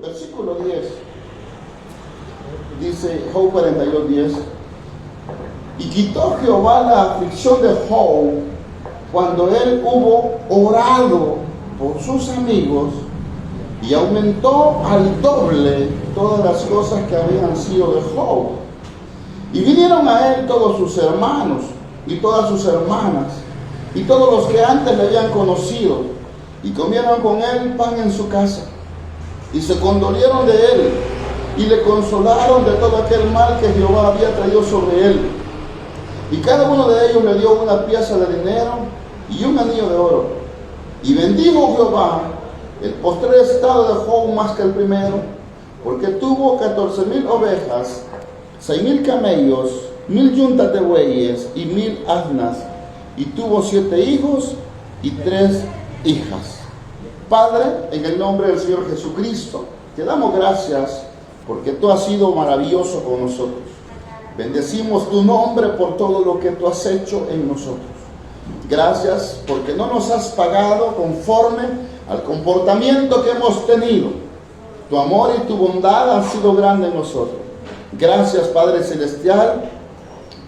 Versículo 10, dice Job 42:10. Y quitó Jehová la aflicción de Job cuando él hubo orado por sus amigos, y aumentó al doble todas las cosas que habían sido de Job. Y vinieron a él todos sus hermanos y todas sus hermanas y todos los que antes le habían conocido, y comieron con él pan en su casa, y se condolieron de él y le consolaron de todo aquel mal que Jehová había traído sobre él. Y cada uno de ellos le dio una pieza de dinero y un anillo de oro. Y bendijo Jehová el postrer estado de Job más que el primero, porque tuvo 14,000 ovejas, 6,000 camellos, 1,000 yuntas de bueyes y 1,000 asnas, y tuvo 7 hijos y 3 hijas. Padre, en el nombre del Señor Jesucristo, te damos gracias porque tú has sido maravilloso con nosotros. Bendecimos tu nombre por todo lo que tú has hecho en nosotros. Gracias porque no nos has pagado conforme al comportamiento que hemos tenido. Tu amor y tu bondad han sido grandes en nosotros. Gracias, Padre Celestial,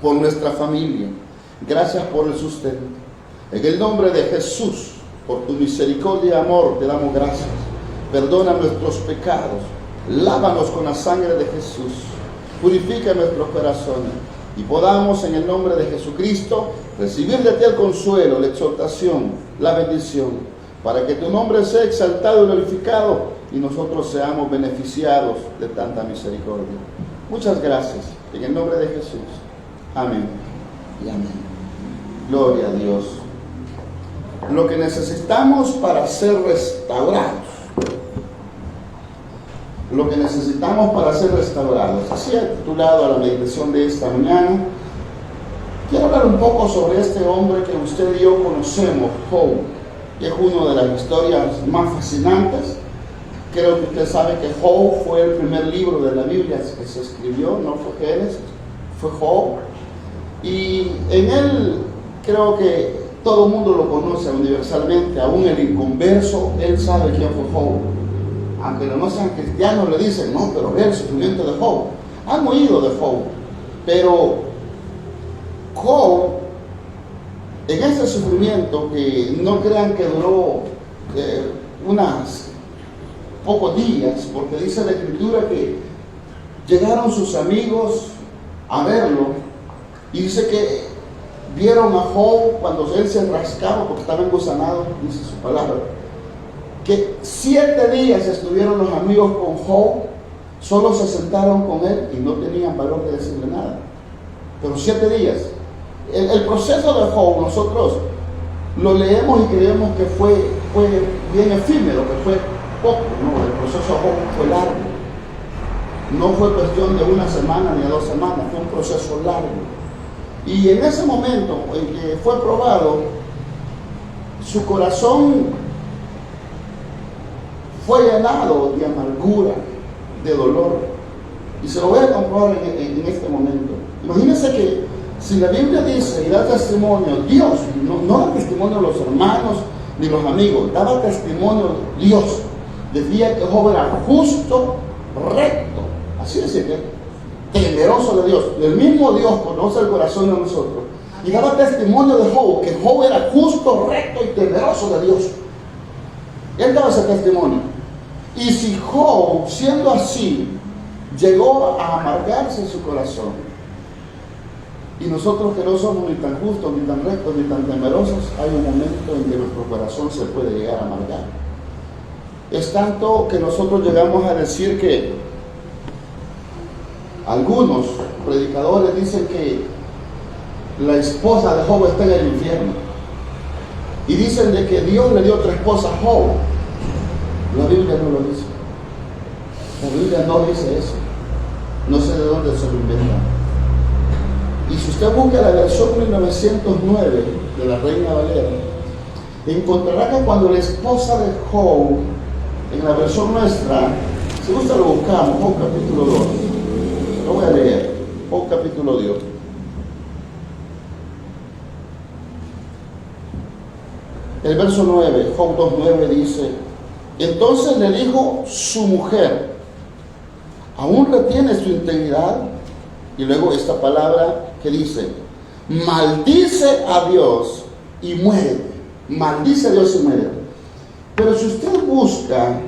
por nuestra familia. Gracias por el sustento. En el nombre de Jesús, por tu misericordia y amor, te damos gracias. Perdona nuestros pecados. Lávanos con la sangre de Jesús. Purifica nuestros corazones. Y podamos, en el nombre de Jesucristo, recibir de ti el consuelo, la exhortación, la bendición, para que tu nombre sea exaltado y glorificado y nosotros seamos beneficiados de tanta misericordia. Muchas gracias. En el nombre de Jesús. Amén y amén. Gloria a Dios. Lo que necesitamos para ser restaurados. Lo que necesitamos para ser restaurados. Así he titulado a la meditación de esta mañana. Quiero hablar un poco sobre este hombre que usted y yo conocemos, Job. Que es una de las historias más fascinantes. Creo que usted sabe que Job fue el primer libro de la Biblia que se escribió, no fue Génesis, fue Job. Y en él creo que todo el mundo lo conoce universalmente, aún el inconverso, él sabe quién fue Job. Aunque no sean cristianos, le dicen, no, pero ve el sufrimiento de Job. Han oído de Job, pero Job, en ese sufrimiento, que no crean que duró unos pocos días, porque dice la Escritura que llegaron sus amigos a verlo, y dice que vieron a Job cuando él se rascaba porque estaba engusanado, dice su palabra, que 7 días estuvieron los amigos con Job, solo se sentaron con él y no tenían valor de decirle nada. Pero 7 días. El proceso de Job, nosotros lo leemos y creemos que fue bien efímero, que fue poco. No, el proceso de Job fue largo. No fue cuestión de 1 semana ni de 2 semanas, fue un proceso largo. Y en ese momento en que fue probado, su corazón fue llenado de amargura, de dolor. Y se lo voy a comprobar en este momento. Imagínense que si la Biblia dice y da testimonio, Dios, no da testimonio los hermanos ni los amigos, daba testimonio Dios. Decía que Job era justo, recto. Así decía que temeroso de Dios. El mismo Dios conoce el corazón de nosotros. Y daba testimonio de Job, que Job era justo, recto y temeroso de Dios. Él daba ese testimonio. Y si Job, siendo así, llegó a amargarse en su corazón, y nosotros que no somos ni tan justos, ni tan rectos, ni tan temerosos, hay un momento en que nuestro corazón se puede llegar a amargar. Es tanto que nosotros llegamos a decir que algunos predicadores dicen que la esposa de Job está en el infierno. Y dicen de que Dios le dio 3 esposas a Job. La Biblia no lo dice. La Biblia no dice eso. No sé de dónde se lo inventan. Y si usted busca la versión 1909 de la Reina Valera, encontrará que cuando la esposa de Job, en la versión nuestra, si gusta lo buscamos, Job capítulo 2. Lo voy a leer. Job capítulo 2. El verso 9, Job 2:9 dice: Entonces le dijo su mujer, ¿aún retiene su integridad? Y luego esta palabra que dice, maldice a Dios y muérete. Maldice a Dios y muérete. Pero si usted busca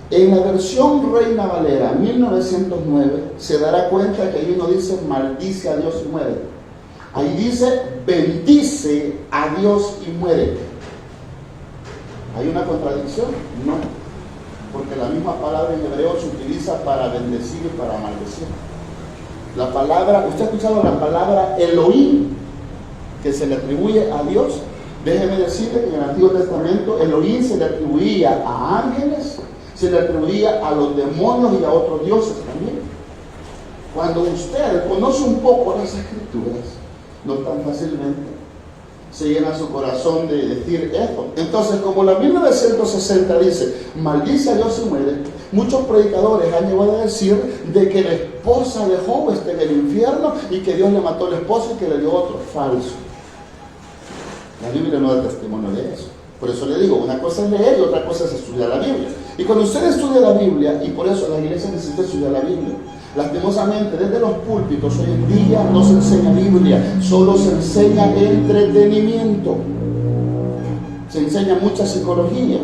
en la versión Reina Valera 1909, se dará cuenta que ahí no dice maldice a Dios y muérete. Ahí dice bendice a Dios y muérete. ¿Hay una contradicción? No, porque la misma palabra en hebreo se utiliza para bendecir y para maldecir. La palabra, ¿usted ha escuchado la palabra Elohim que se le atribuye a Dios? Déjeme decirle que en el Antiguo Testamento Elohim se le atribuía a ángeles, se le atribuía a los demonios y a otros dioses también. Cuando usted conoce un poco las Escrituras, no tan fácilmente se llena su corazón de decir esto. Entonces, como la 1960 dice, maldice a Dios y muere, muchos predicadores han llegado a decir de que la esposa de Job está en el infierno y que Dios le mató al esposo y que le dio otro. Falso. La Biblia no da testimonio de eso. Por eso le digo, una cosa es leer y otra cosa es estudiar la Biblia. Y cuando usted estudia la Biblia, y por eso la iglesia necesita estudiar la Biblia, lastimosamente desde los púlpitos hoy en día no se enseña Biblia, solo se enseña entretenimiento, se enseña mucha psicología.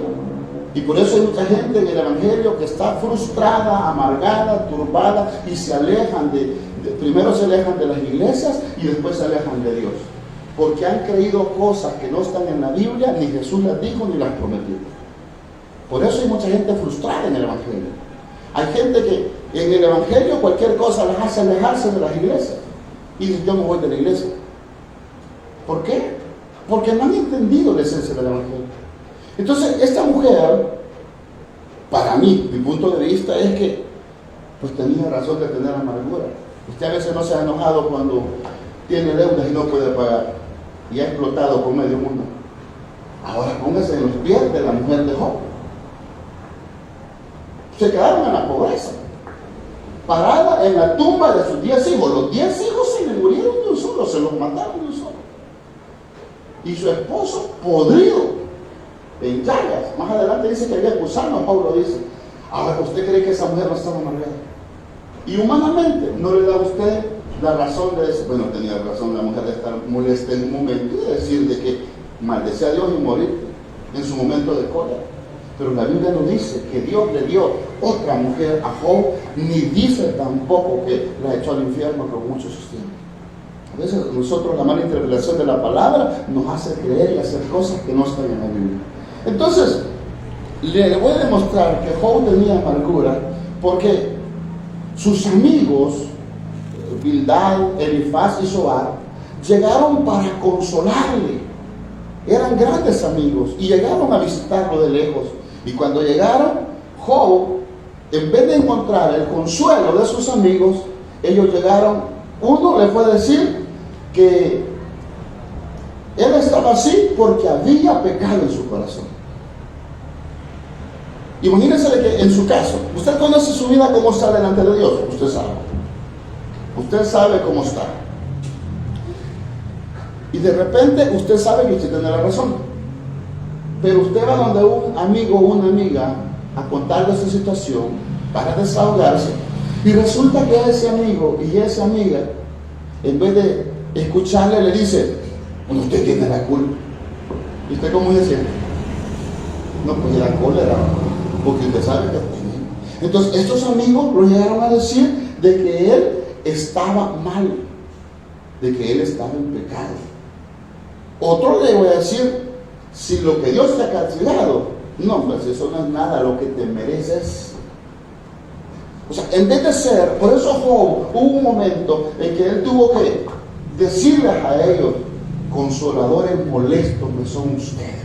Y por eso hay mucha gente en el Evangelio que está frustrada, amargada, turbada y se alejan primero se alejan de las iglesias y después se alejan de Dios, porque han creído cosas que no están en la Biblia, ni Jesús las dijo ni las prometió. Por eso hay mucha gente frustrada en el Evangelio. Hay gente que en el Evangelio cualquier cosa las hace alejarse de las iglesias y dicen, yo me voy de la iglesia. ¿Por qué? Porque no han entendido la esencia del Evangelio. Entonces, esta mujer, para mí, mi punto de vista es que pues tenía razón de tener amargura. Usted a veces no se ha enojado cuando tiene deudas y no puede pagar y ha explotado con medio mundo. Ahora póngase en los pies de la mujer de Job. Se quedaron en la pobreza, parada en la tumba de sus 10 hijos. Los 10 hijos se le murieron de un solo, se los mataron de un solo. Y su esposo podrido, en llagas. Más adelante dice que había gusano, Pablo dice. Ahora, ¿usted cree que esa mujer no estaba amargada? Y humanamente, ¿no le da a usted la razón de decir, bueno, tenía razón la mujer de estar molesta en un momento y de decir de que maldecía a Dios y morir en su momento de cólera? Pero la Biblia no dice que Dios le dio otra mujer a Job, ni dice tampoco que la echó al infierno, como muchos sostienen. A veces nosotros la mala interpretación de la palabra nos hace creer y hacer cosas que no están en la Biblia. Entonces, le voy a demostrar que Job tenía amargura porque sus amigos, Bildad, Elifaz y Zoar, llegaron para consolarle. Eran grandes amigos y llegaron a visitarlo de lejos. Y cuando llegaron, Job, en vez de encontrar el consuelo de sus amigos, ellos llegaron, uno le fue a decir que él estaba así porque había pecado en su corazón. Imagínense que en su caso, usted conoce su vida cómo está delante de Dios, usted sabe. Usted sabe cómo está. Y de repente usted sabe que usted tiene la razón. Pero usted va donde un amigo o una amiga a contarle esa situación para desahogarse. Y resulta que ese amigo y esa amiga, en vez de escucharle, le dice, bueno, usted tiene la culpa. ¿Y usted cómo dice? No, pues era cólera, porque usted sabe que tiene. Entonces, estos amigos lo llegaron a decir de que él estaba mal, de que él estaba en pecado. Otro le voy a decir, si lo que Dios te ha castigado, no, pues eso no es nada lo que te mereces. O sea, en vez de ser, por eso Job, hubo un momento en que él tuvo que decirles a ellos, consoladores molestos me son ustedes.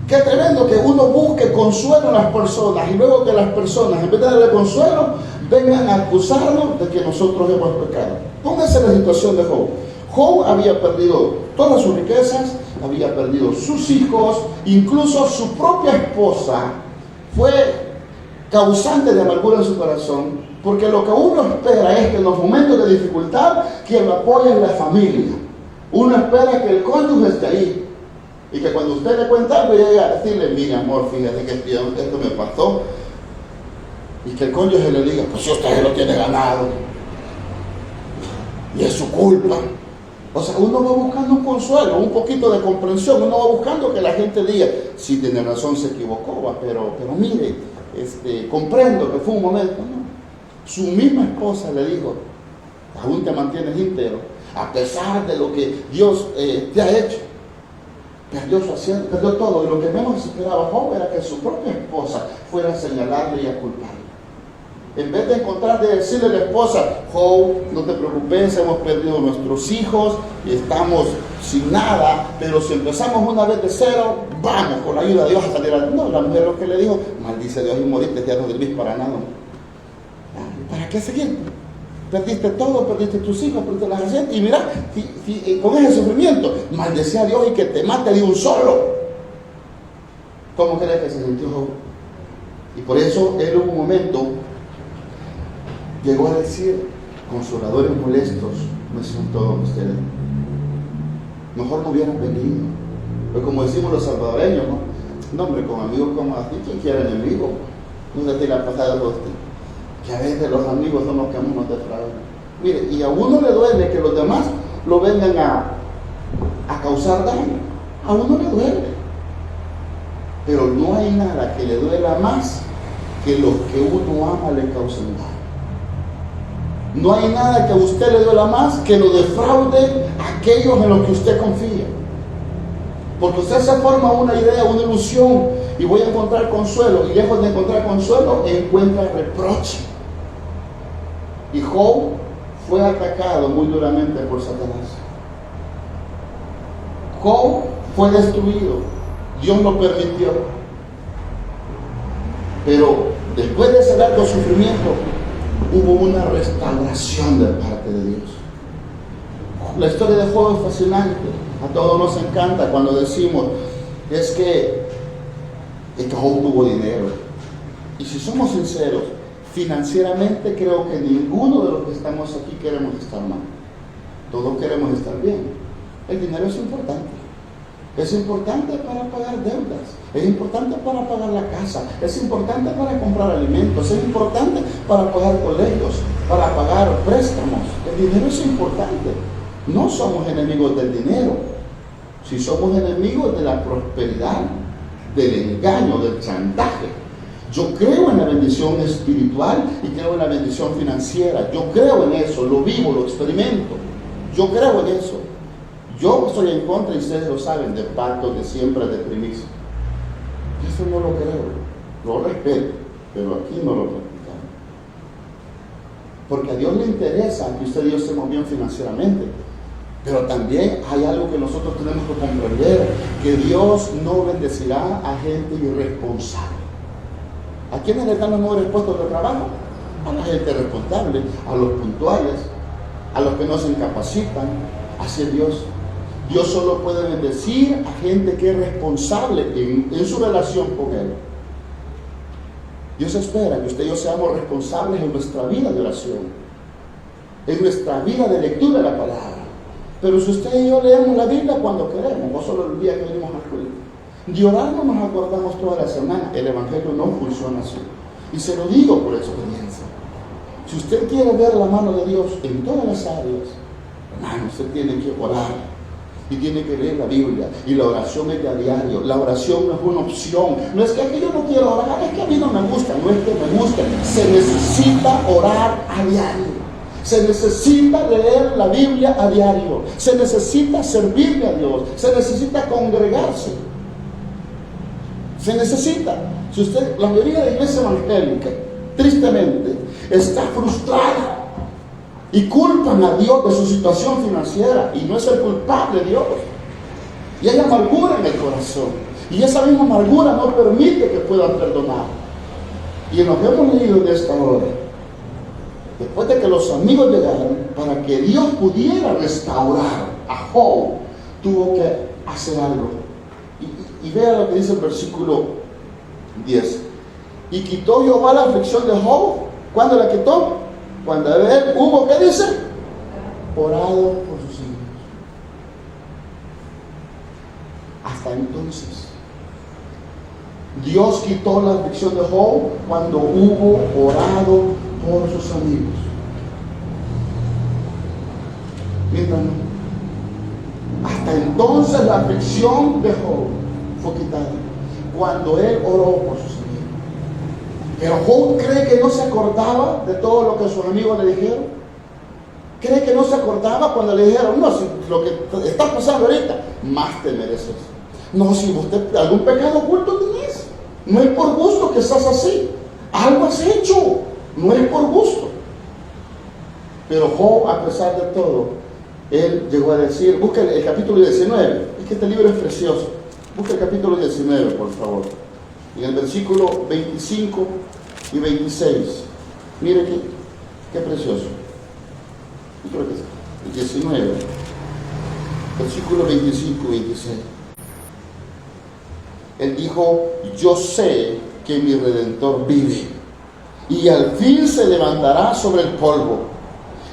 Qué tremendo que uno busque consuelo en las personas y luego que las personas, en vez de darle consuelo, vengan a acusarnos de que nosotros hemos pecado. Pónganse en la situación de Job. Job había perdido todas sus riquezas, había perdido sus hijos, incluso su propia esposa fue causante de amargura en su corazón, porque lo que uno espera es que en los momentos de dificultad, quien lo apoya es la familia. Uno espera que el cónyuge esté ahí. Y que cuando usted le cuenta algo, llega a decirle, mire amor, fíjate que esto me pasó. Y que el cónyuge le diga, pues si usted lo tiene ganado. Y es su culpa. O sea, uno va buscando un consuelo, un poquito de comprensión. Uno va buscando que la gente diga, sí, tiene razón, se equivocó, pero mire, comprendo que fue un momento. No. Su misma esposa le dijo, aún te mantienes íntegro, a pesar de lo que Dios te ha hecho. Perdió su asiento, perdió todo. Y lo que menos esperaba Job era que su propia esposa fuera a señalarle y a culparle. En vez de encontrar, de decirle a la esposa, Job, no te preocupes, hemos perdido nuestros hijos y estamos sin nada, pero si empezamos una vez de cero, vamos, con la ayuda de Dios a salir adelante. No, la mujer lo que le dijo, maldice Dios y moriste, ya no servís para nada. ¿Para qué seguir? Perdiste todo, perdiste tus hijos, perdiste las haciendas, y mira, con ese sufrimiento, maldecía a Dios y que te mate de un solo. ¿Cómo crees que se sintió Job? Y por eso él hubo un momento, llegó a decir, consoladores molestos me son todos ustedes. Mejor no hubieran venido. Pues como decimos los salvadoreños, ¿no? No, hombre, con amigos como así, ¿quién quiere enemigos? No se te la pasada a usted. Que a veces los amigos son los que a uno nos defraudan. Mire, y a uno le duele que los demás lo vengan a causar daño. A uno le duele. Pero no hay nada que le duela más que los que uno ama le causen daño. No hay nada que a usted le duela más que lo defraude a aquellos en los que usted confía. Porque usted se forma una idea, una ilusión, y voy a encontrar consuelo, y lejos de encontrar consuelo, encuentra reproche. Y Job fue atacado muy duramente por Satanás. Job fue destruido. Dios lo permitió. Pero después de ese largo sufrimiento, hubo una restauración de parte de Dios. La historia de Job es fascinante. A todos nos encanta cuando decimos es que Job tuvo dinero. Y si somos sinceros, financieramente creo que ninguno de los que estamos aquí queremos estar mal. Todos queremos estar bien. El dinero es importante. Es importante para pagar deudas, es importante para pagar la casa, es importante para comprar alimentos, es importante para pagar colegios, para pagar préstamos. El dinero es importante. No somos enemigos del dinero, si somos enemigos de la prosperidad, del engaño, del chantaje. Yo creo en la bendición espiritual y creo en la bendición financiera. Yo creo en eso, lo vivo, lo experimento. Yo creo en eso. Yo estoy en contra, y ustedes lo saben, de pactos, de siembra, de primicia. Eso no lo creo. Lo respeto, pero aquí no lo practicamos. Porque a Dios le interesa que usted y yo estemos bien financieramente. Pero también hay algo que nosotros tenemos que comprender, que Dios no bendecirá a gente irresponsable. ¿A quiénes le dan los mejores puestos de trabajo? A la gente responsable, a los puntuales, a los que no se incapacitan. Así es Dios. Dios solo puede bendecir a gente que es responsable en su relación con Él. Dios espera que usted y yo seamos responsables en nuestra vida de oración, en nuestra vida de lectura de la palabra. Pero si usted y yo leemos la Biblia cuando queremos, no solo el día que venimos al culto. De orar no nos acordamos toda la semana. El Evangelio no funciona así. Y se lo digo por experiencia. Si usted quiere ver la mano de Dios en todas las áreas, hermano, usted tiene que orar. Y tiene que leer la Biblia. Y la oración es de a diario. La oración no es una opción. No es que yo no quiero orar, es que a mí no me gusta. No es que me guste. Se necesita orar a diario. Se necesita leer la Biblia a diario. Se necesita servirle a Dios. Se necesita congregarse. Se necesita. Si usted, la mayoría de la iglesia evangélica, tristemente, está frustrada y culpan a Dios de su situación financiera, y no es el culpable Dios. Y hay amargura en el corazón, y esa misma amargura no permite que puedan perdonar. Y en lo que hemos leído de esta hora, después de que los amigos llegaron, para que Dios pudiera restaurar a Job, tuvo que hacer algo. Y vea lo que dice el versículo 10. Y quitó Jehová la aflicción de Job. ¿Cuándo la quitó? Cuando él hubo, ¿qué dice? Orado por sus hijos. hasta entonces. Dios quitó la aflicción de Job cuando hubo orado por sus amigos. Mientras no. Hasta entonces la aflicción de Job fue quitada cuando él oró por sus amigos. Pero Job cree que no se acordaba de todo lo que sus amigos le dijeron. Cree que no se acordaba cuando le dijeron, no, si lo que está pasando ahorita, más te mereces. No, si usted algún pecado oculto tenés, no es por gusto que estás así, algo has hecho, no es por gusto. Pero Job, a pesar de todo, él llegó a decir, busca el capítulo 19, es que este libro es precioso, busca el capítulo 19, por favor, en el versículo 25 y 26, mire qué precioso. Yo creo que es el 19, versículo 25 y 26. Él dijo, yo sé que mi Redentor vive y al fin se levantará sobre el polvo,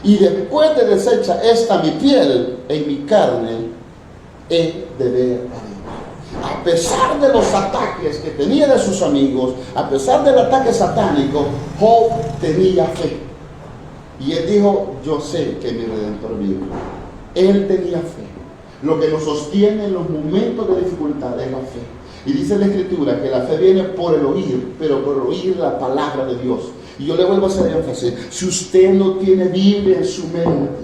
y después de deshecha esta mi piel, en mi carne he de ver a Dios. A pesar de los ataques que tenía de sus amigos, a pesar del ataque satánico, Job tenía fe. Y él dijo, yo sé que mi Redentor vive. Él tenía fe. Lo que nos sostiene en los momentos de dificultad es la fe. Y dice la Escritura que la fe viene por el oír, pero por oír la palabra de Dios. Y yo le vuelvo a hacer énfasis, si usted no tiene Biblia en su mente,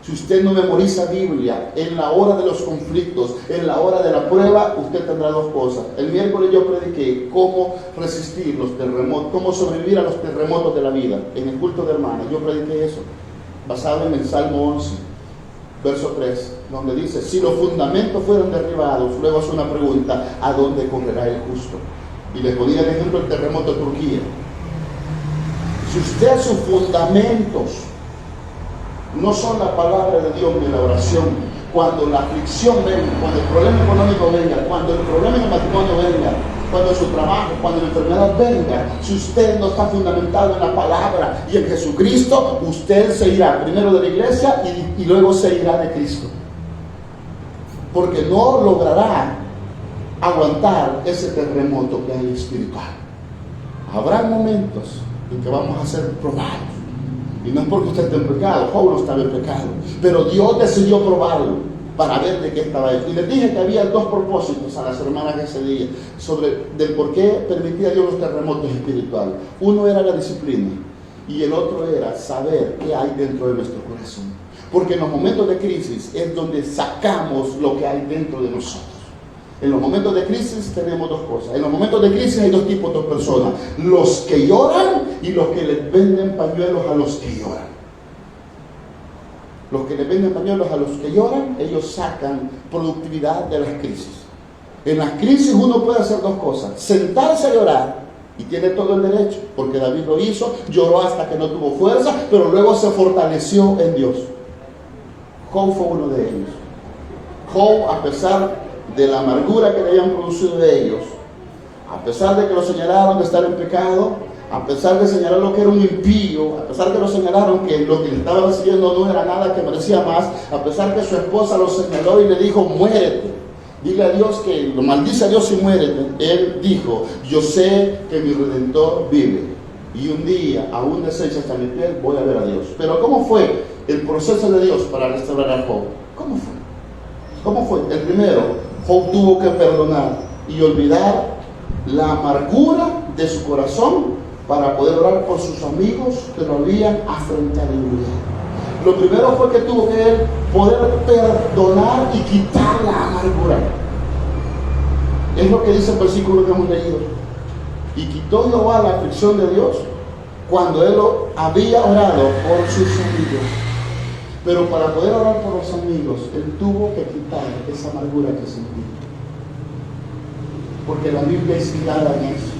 si usted no memoriza Biblia, en la hora de los conflictos, en la hora de la prueba, usted tendrá dos cosas. El miércoles yo prediqué cómo resistir los terremotos, cómo sobrevivir a los terremotos de la vida. En el culto de hermanos, yo prediqué eso, basado en el Salmo 11, verso 3, donde dice, si los fundamentos fueron derribados, luego hace una pregunta, ¿a dónde correrá el justo? Y les ponía el ejemplo del terremoto de Turquía. Si usted sus fundamentos no son la palabra de Dios ni la oración, cuando la aflicción venga, cuando el problema económico venga, cuando el problema en el matrimonio venga, cuando su trabajo, cuando la enfermedad venga, si usted no está fundamentado en la palabra y en Jesucristo, usted se irá primero de la iglesia y luego se irá de Cristo, porque no logrará aguantar ese terremoto que hay espiritual. Habrá momentos en que vamos a ser probados. Y no es porque usted esté en pecado, Job no estaba en pecado, pero Dios decidió probarlo para ver de qué estaba hecho. Y les dije que había dos propósitos a las hermanas ese día del por qué permitía Dios los terremotos espirituales. Uno era la disciplina y el otro era saber qué hay dentro de nuestro corazón. Porque en los momentos de crisis es donde sacamos lo que hay dentro de nosotros. En los momentos de crisis tenemos dos cosas. En los momentos de crisis hay dos tipos de personas: los que lloran y los que les venden pañuelos a los que lloran. Los que les venden pañuelos a los que lloran, ellos sacan productividad de las crisis. En las crisis uno puede hacer dos cosas: sentarse a llorar, y tiene todo el derecho, porque David lo hizo, lloró hasta que no tuvo fuerza, pero luego se fortaleció en Dios. Job fue uno de ellos. Job, a pesar de la amargura que le habían producido de ellos, a pesar de que lo señalaron de estar en pecado, a pesar de señalar lo que era un impío, a pesar de que lo señalaron que lo que le estaba recibiendo no era nada que merecía más, a pesar que su esposa lo señaló y le dijo, muérete, dile a Dios que lo maldice a Dios y muérete, él dijo, yo sé que mi Redentor vive, y un día, aún deshecha hasta mi piel, voy a ver a Dios. Pero ¿cómo fue el proceso de Dios para restaurar a Job? ¿Cómo fue? ¿Cómo fue? El primero, Job tuvo que perdonar y olvidar la amargura de su corazón para poder orar por sus amigos que lo habían afrentado y humillado. Lo primero fue que tuvo que él poder perdonar y quitar la amargura. Es lo que dice el versículo que hemos leído. Y quitó Jehová la aflicción de Dios cuando él había orado por sus amigos. Pero para poder orar por los amigos, él tuvo que quitar esa amargura que sentía. Porque la Biblia es clara en eso.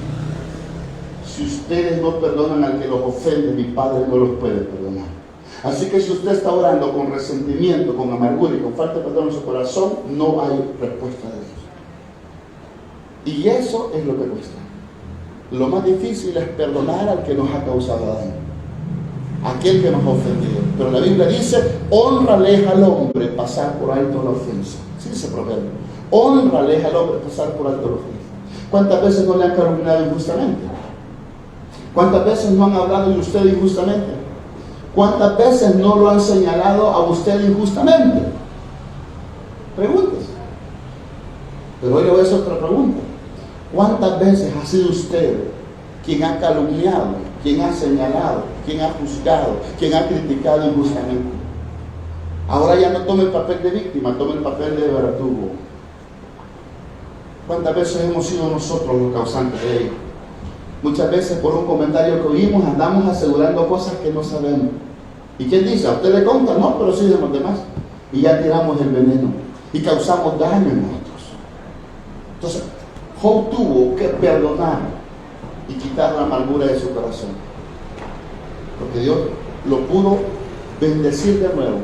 Si ustedes no perdonan al que los ofende, mi Padre no los puede perdonar. Así que si usted está orando con resentimiento, con amargura y con falta de perdón en su corazón, no hay respuesta de Dios. Y eso es lo que cuesta. Lo más difícil es perdonar al que nos ha causado daño, aquel que nos ha ofendido. Pero la Biblia dice, hónrale al hombre pasar por alto la ofensa. Sí, dice proverbio. Hónrales al hombre pasar por alto los días. ¿Cuántas veces no le han calumniado injustamente? ¿Cuántas veces no han hablado de usted injustamente? ¿Cuántas veces no lo han señalado a usted injustamente? Pregúntese. Pero hoy le voy a hacer otra pregunta. ¿Cuántas veces ha sido usted quien ha calumniado, quien ha señalado, quien ha juzgado, quien ha criticado injustamente? Ahora ya no tome el papel de víctima, tome el papel de verdugo. ¿Cuántas veces hemos sido nosotros los causantes de ello? Muchas veces por un comentario que oímos andamos asegurando cosas que no sabemos. ¿Y quién dice? ¿A usted le conta? No, pero sí de los demás. Y ya tiramos el veneno y causamos daño en nosotros. Entonces, Job tuvo que perdonar y quitar la amargura de su corazón. Porque Dios lo pudo bendecir de nuevo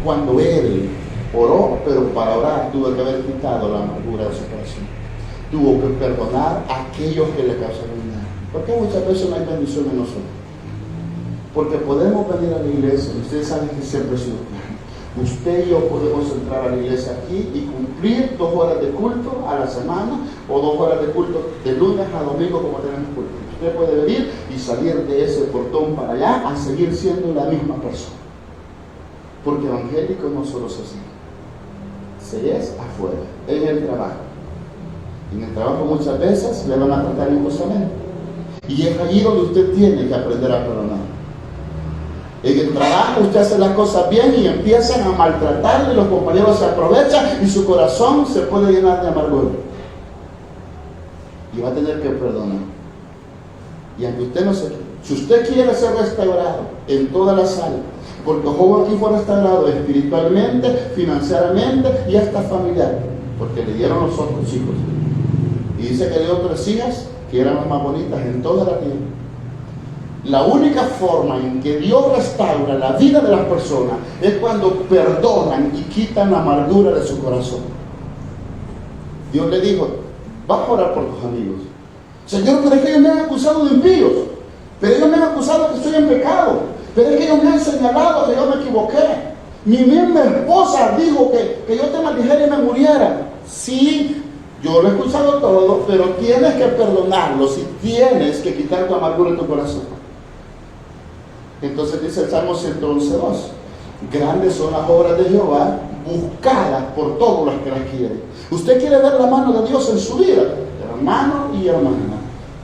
cuando él oró, pero para orar tuvo que haber quitado la amargura de su corazón. Tuvo que perdonar a aquellos que le causaron daño. ¿Por qué muchas veces no hay bendición en nosotros? Porque podemos venir a la iglesia, y ustedes saben que siempre he sido claro. Usted y yo podemos entrar a la iglesia aquí y cumplir 2 horas de culto a la semana o 2 horas de culto de lunes a domingo como tenemos culto. Usted puede venir y salir de ese portón para allá a seguir siendo la misma persona. Porque evangélico no solo se hace, se es afuera, en el trabajo. En el trabajo muchas veces le van a tratar injustamente. Y es allí donde usted tiene que aprender a perdonar. En el trabajo usted hace las cosas bien y empiezan a maltratarle, los compañeros se aprovechan y su corazón se puede llenar de amargura. Y va a tener que perdonar. Y aunque usted no se quiera, si usted quiere ser restaurado en todas las áreas, porque Job aquí fue restaurado espiritualmente, financieramente y hasta familiar, porque le dieron los otros hijos. Y dice que le dio 3 hijas que eran las más bonitas en toda la tierra. La única forma en que Dios restaura la vida de las personas es cuando perdonan y quitan la amargura de su corazón. Dios le dijo: vas a orar por tus amigos. Señor, pero es que ellos me han acusado de impíos, pero ellos me han acusado que estoy en pecado, pero es que ellos me han señalado que yo me equivoqué. Mi misma esposa dijo que yo te maldijera y me muriera. Sí, yo lo he escuchado todo, pero tienes que perdonarlos y tienes que quitar tu amargura en tu corazón. Entonces dice el Salmo 111:2: grandes son las obras de Jehová, buscadas por todos los que las quieren. Usted quiere ver la mano de Dios en su vida, hermano y hermana.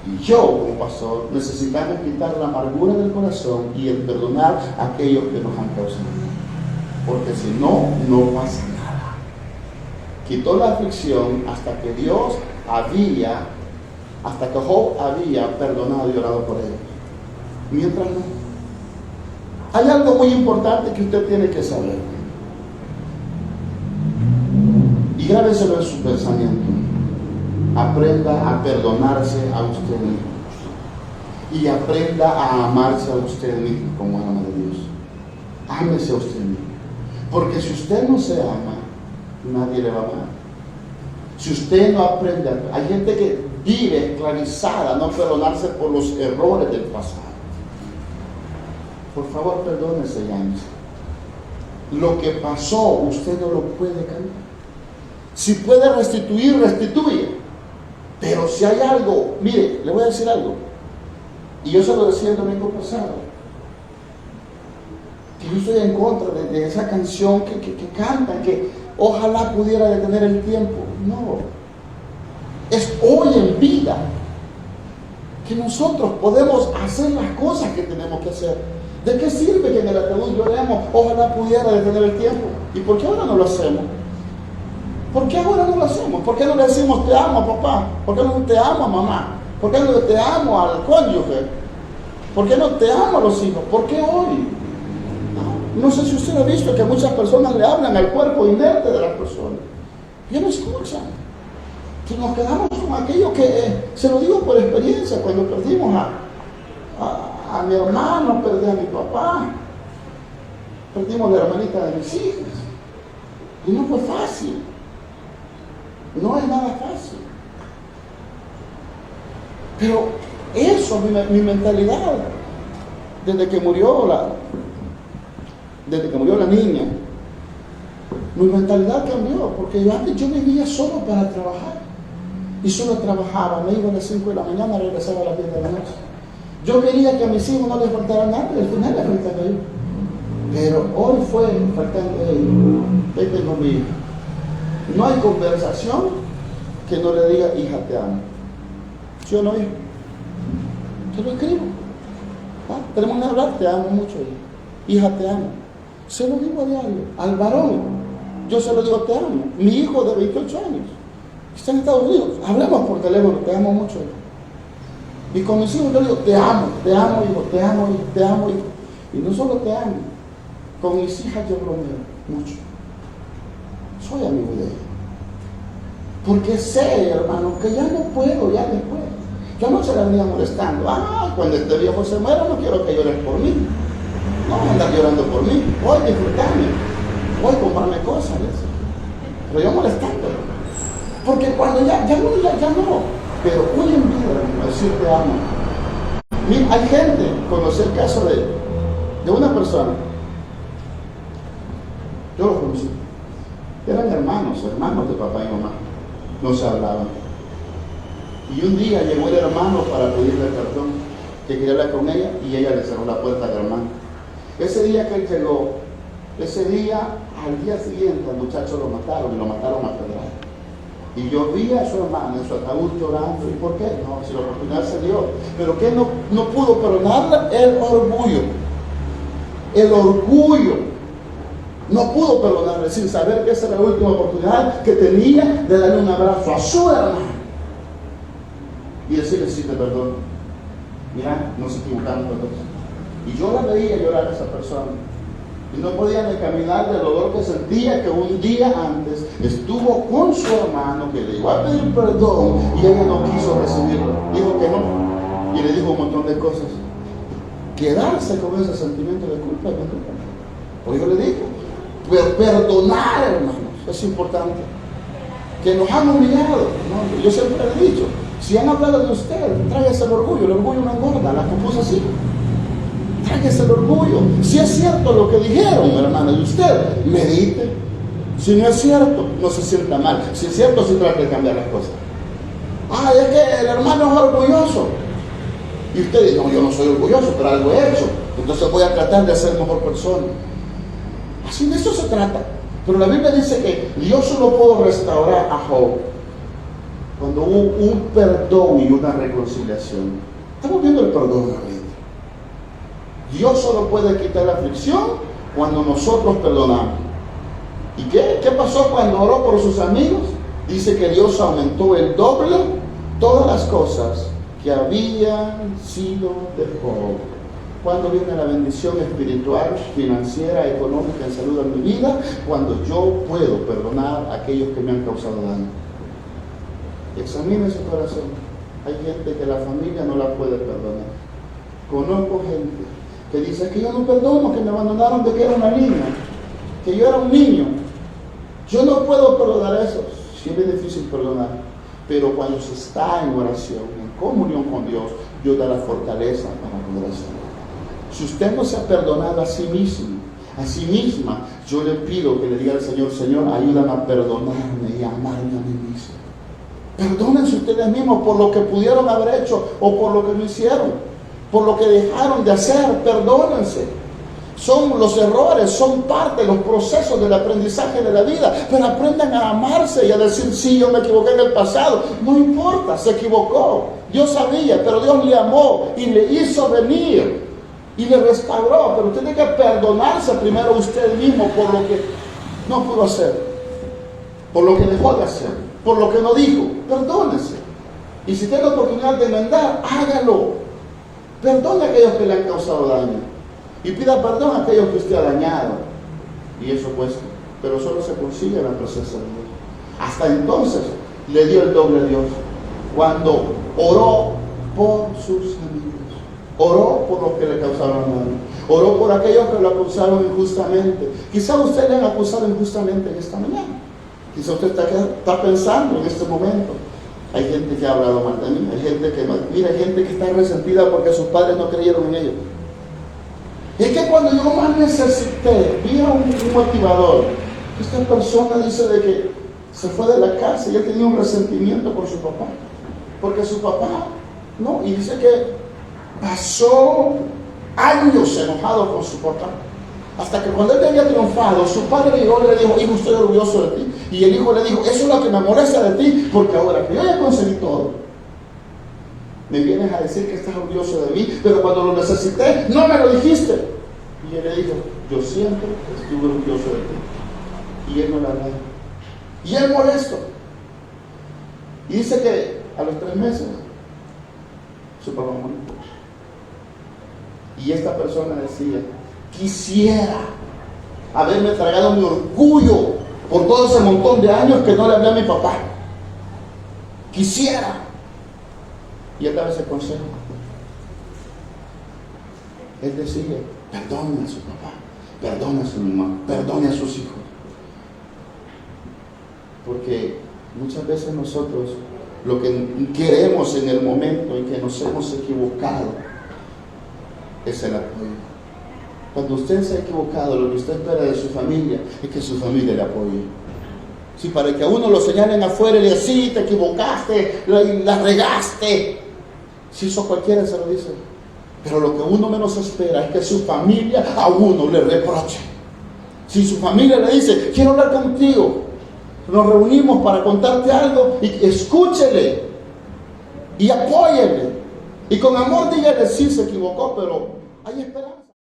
Y yo, como pastor, necesitamos quitar la amargura del corazón y el perdonar a aquellos que nos han causado. Porque si no, no pasa nada. Quitó la aflicción hasta que Job había perdonado y orado por ellos. Mientras no. Hay algo muy importante que usted tiene que saber. Y grábeselo en su pensamiento. Aprenda a perdonarse a usted mismo. Y aprenda a amarse a usted mismo como ama de Dios. Ámese a usted mismo. Porque si usted no se ama, nadie le va a amar. Si usted no aprende, hay gente que vive esclavizada, no perdonarse por los errores del pasado. Por favor, perdónese y ámese. Lo que pasó, usted no lo puede cambiar. Si puede restituir, restituye. Pero si hay algo, mire, le voy a decir algo. Y yo se lo decía el domingo pasado. Que yo estoy en contra de esa canción que cantan, que ojalá pudiera detener el tiempo. No. Es hoy en vida que nosotros podemos hacer las cosas que tenemos que hacer. ¿De qué sirve que en el ataúd lloremos, ojalá pudiera detener el tiempo? ¿Y por qué ahora no lo hacemos? ¿Por qué ahora no lo hacemos? ¿Por qué no le decimos te amo, papá? ¿Por qué no te amo, mamá? ¿Por qué no te amo al cónyuge? ¿Por qué no te amo a los hijos? ¿Por qué hoy? No sé si usted ha visto que muchas personas le hablan al cuerpo inerte de las personas y no escuchan. Que nos quedamos con aquello que, se lo digo por experiencia, cuando perdimos a mi hermano, perdí a mi papá, perdimos a la hermanita de mis hijas. Y no fue fácil. No es nada fácil. Pero eso, mi mentalidad, desde que murió la niña, Mi mentalidad cambió, porque antes yo vivía solo para trabajar. Y solo trabajaba, me iba a las 5 de la mañana, regresaba a las 10 de la noche. Yo quería que a mis hijos no les faltara nada, y al final les faltaba yo. Pero hoy fue faltando ellos. Hoy tengo mi hija. No hay conversación que no le diga, hija, te amo. ¿Sí o no, hijo? Te lo escribo. Tenemos que hablar, te amo mucho, hija, te amo. Se lo digo a diario, al varón. Yo se lo digo, te amo. Mi hijo de 28 años está en Estados Unidos. Hablamos por teléfono, te amo mucho, hijo. Y con mis hijos yo digo, te amo, hijo, te amo, hijo, te amo, hijo. Y no solo te amo, con mis hijas yo bromeo mucho. Soy amigo de ellas. Porque sé, hermano, que ya no puedo, ya después. Yo no se la venía molestando. Cuando este viejo se muera, no quiero que llores por mí. No andar llorando por mí. Voy a disfrutarme. Voy a comprarme cosas. Pero yo molestando. Porque cuando ya no. Pero hoy en día, hermano, decir te amo. Mira, hay gente, conocí el caso de una persona. Yo los conocí. Eran hermanos de papá y mamá. No se hablaban. Y un día llegó el hermano para pedirle perdón, que quería hablar con ella, y ella le cerró la puerta al hermano. Ese día que él llegó, al día siguiente, al muchacho lo mataron, y lo mataron a pedradas. Y yo vi a su hermano en su ataúd llorando. ¿Y por qué? No, si la oportunidad se dio. Pero que no pudo perdonarla, el orgullo. El orgullo. No pudo perdonarle sin saber que esa era la última oportunidad que tenía de darle un abrazo a su hermano y decirle, sí, te perdono. Mira, nos equivocamos los dos. Y yo la veía llorar a esa persona y no podía ni caminar del dolor que sentía, que un día antes estuvo con su hermano, que le iba a pedir perdón y ella no quiso recibirlo. Dijo que no y le dijo un montón de cosas. Quedarse con ese sentimiento de culpa, pues yo le digo, perdonar, hermanos, es importante. Que nos han humillado, ¿no? Yo siempre le he dicho, si han hablado de usted, tráigase el orgullo no engorda, la compuso así. Tráigase el orgullo. Si es cierto lo que dijeron, hermano, de usted, medite. Si no es cierto, no se sienta mal. Si es cierto, sí trate de cambiar las cosas. Es que el hermano es orgulloso. Y usted dice, no, yo no soy orgulloso, pero algo he hecho. Entonces voy a tratar de ser mejor persona. Así de eso se trata. Pero la Biblia dice que Dios solo pudo restaurar a Job cuando hubo un perdón y una reconciliación. Estamos viendo el perdón ahorita. Dios solo puede quitar la aflicción cuando nosotros perdonamos. ¿Y qué pasó cuando oró por sus amigos? Dice que Dios aumentó el doble todas las cosas que habían sido de Job. ¿Cuándo viene la bendición espiritual, financiera, económica, en salud en mi vida? Cuando yo puedo perdonar a aquellos que me han causado daño. Examine su corazón. Hay gente que la familia no la puede perdonar. Conozco gente que dice que yo no perdono, que me abandonaron de que era una niña, que yo era un niño. Yo no puedo perdonar eso. Siempre es difícil perdonar. Pero cuando se está en oración, en comunión con Dios, Dios da la fortaleza para poder hacerlo. Si usted no se ha perdonado a sí mismo, a sí misma, yo le pido que le diga al Señor, Señor, ayúdame a perdonarme y a amarme a mí mismo. Perdónense ustedes mismos por lo que pudieron haber hecho o por lo que no hicieron, por lo que dejaron de hacer. Perdónense. Los errores son parte de los procesos del aprendizaje de la vida, pero aprendan a amarse y a decir, sí, yo me equivoqué en el pasado. No importa, se equivocó. Dios sabía, pero Dios le amó y le hizo venir y le restauró. Pero usted tiene que perdonarse primero usted mismo por lo que no pudo hacer, por lo que dejó de hacer, por lo que no dijo. Perdónese. Y si tiene la oportunidad de enmendar, hágalo. Perdone a aquellos que le han causado daño y pida perdón a aquellos que usted ha dañado. Y eso cuesta, pero solo se consigue en la presencia de Dios. Hasta entonces le dio el doble a Dios cuando oró por sus amigos, oró por los que le causaron daño, oró por aquellos que lo acusaron injustamente. Quizá usted le han acusado injustamente en esta mañana. Quizá usted está pensando en este momento, hay gente que ha hablado mal de mí, hay gente que está resentida porque sus padres no creyeron en ellos. Es que cuando yo más necesité, vi a un motivador Esta persona dice de que se fue de la casa y él tenía un resentimiento por su papá, porque su papá, no, y dice que pasó años enojado con su papá, hasta que cuando él había triunfado, su padre le llegó y le dijo: hijo, estoy orgulloso de ti. Y el hijo le dijo: eso es lo que me molesta de ti, porque ahora que yo ya conseguí todo, me vienes a decir que estás orgulloso de mí, pero cuando lo necesité, no me lo dijiste. Y él le dijo: yo siempre estuve orgulloso de ti. Y él no le habló. Y él molesto. Y dice que a los 3 meses, su papá murió. Y esta persona decía: quisiera haberme tragado mi orgullo por todo ese montón de años que no le hablé a mi papá. Quisiera. Y él daba ese consejo. Él decía: perdone a su papá, perdone a su mamá, perdone a sus hijos. Porque muchas veces nosotros lo que queremos en el momento en que nos hemos equivocado es el apoyo. Cuando usted se ha equivocado, lo que usted espera de su familia es que su familia le apoye. Si para que a uno lo señalen afuera y le digan: sí, te equivocaste, la regaste. Si eso cualquiera se lo dice. Pero lo que uno menos espera es que su familia a uno le reproche. Si su familia le dice: quiero hablar contigo, nos reunimos para contarte algo, y escúchele y apóyele. Y con amor dígale: sí, se equivocó, pero hay esperanza.